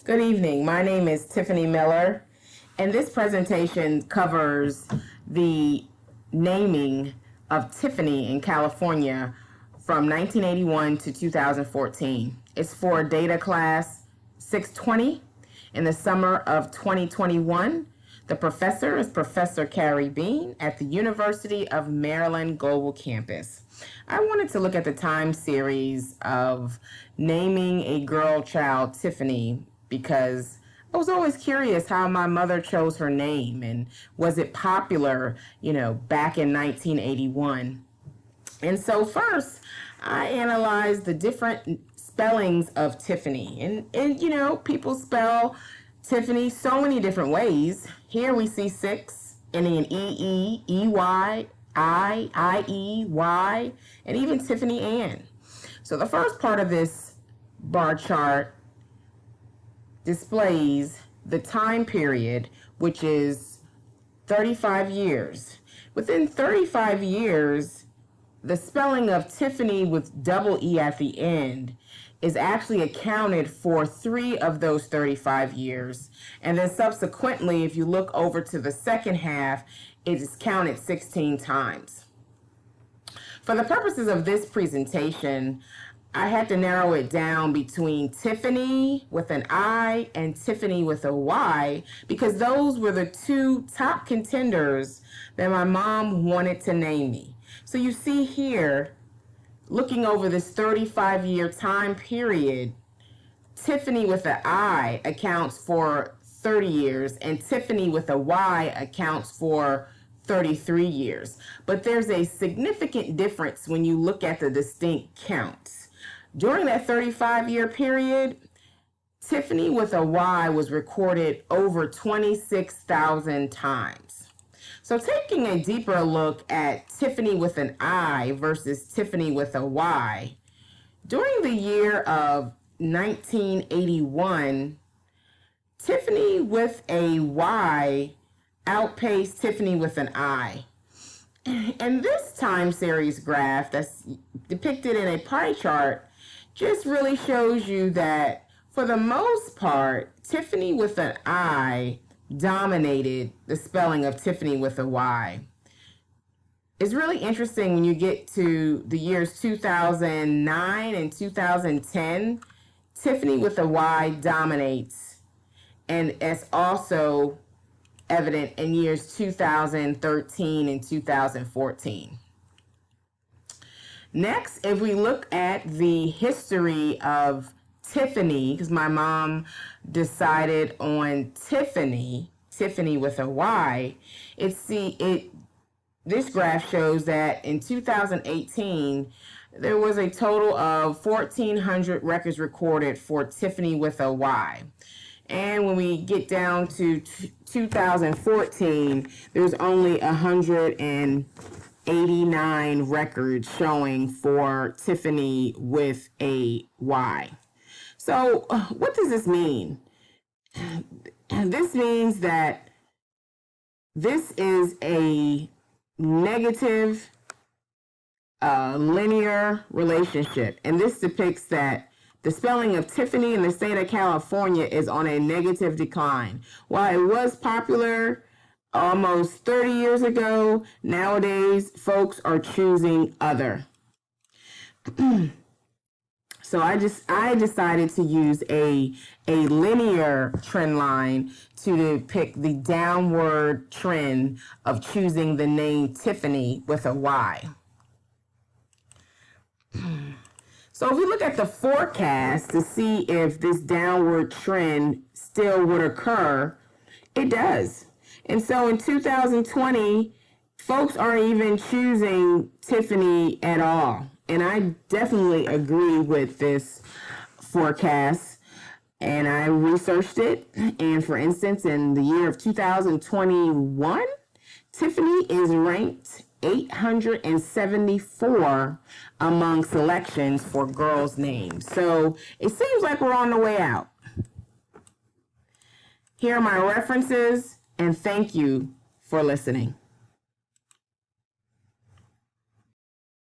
Good evening. My name is Tiffany Miller, and this presentation covers the naming of Tiffany in California from 1981 to 2014. It's for data class 620 in the summer of 2021. The professor is Professor Carrie Bean at the University of Maryland Global Campus. I wanted to look at the time series of naming a girl child Tiffany because I was always curious how my mother chose her name and was it popular, back in 1981. And so first, I analyzed the different spellings of Tiffany. And people spell Tiffany so many different ways. Here we see 6 ending in E-E, E-Y, I, I-E, Y, and even Tiffany Ann. So the first part of this bar chart displays the time period, which is 35 years. Within 35 years, the spelling of Tiffany with double E at the end is actually accounted for 3 of those 35 years. And then subsequently, if you look over to the second half, it is counted 16 times. For the purposes of this presentation, I had to narrow it down between Tiffany with an I and Tiffany with a Y because those were the 2 top contenders that my mom wanted to name me. So you see here, looking over this 35-year time period, Tiffany with an I accounts for 30 years and Tiffany with a Y accounts for 33 years. But there's a significant difference when you look at the distinct counts. During that 35-year period, Tiffany with a Y was recorded over 26,000 times. So taking a deeper look at Tiffany with an I versus Tiffany with a Y, during the year of 1981, Tiffany with a Y outpaced Tiffany with an I. And this time series graph that's depicted in a pie chart just really shows you that for the most part, Tiffany with an I dominated the spelling of Tiffany with a Y. It's really interesting when you get to the years 2009 and 2010, Tiffany with a Y dominates, and it's also evident in years 2013 and 2014. Next, if we look at the history of Tiffany, because my mom decided on Tiffany with a Y, this graph shows that in 2018, there was a total of 1,400 records recorded for Tiffany with a Y. And when we get down to 2014, there's only 189 records showing for Tiffany with a Y. So what does this mean? This means that this is a negative linear relationship. And this depicts that the spelling of Tiffany in the state of California is on a negative decline. While it was popular almost 30 years ago, nowadays folks are choosing other. So I decided to use a linear trend line to depict the downward trend of choosing the name Tiffany with a Y. So if we look at the forecast to see if this downward trend still would occur, it does. And so in 2020, folks aren't even choosing Tiffany at all. And I definitely agree with this forecast. And I researched it. And for instance, in the year of 2021, Tiffany is ranked 874 among selections for girls' names. So it seems like we're on the way out. Here are my references, and thank you for listening.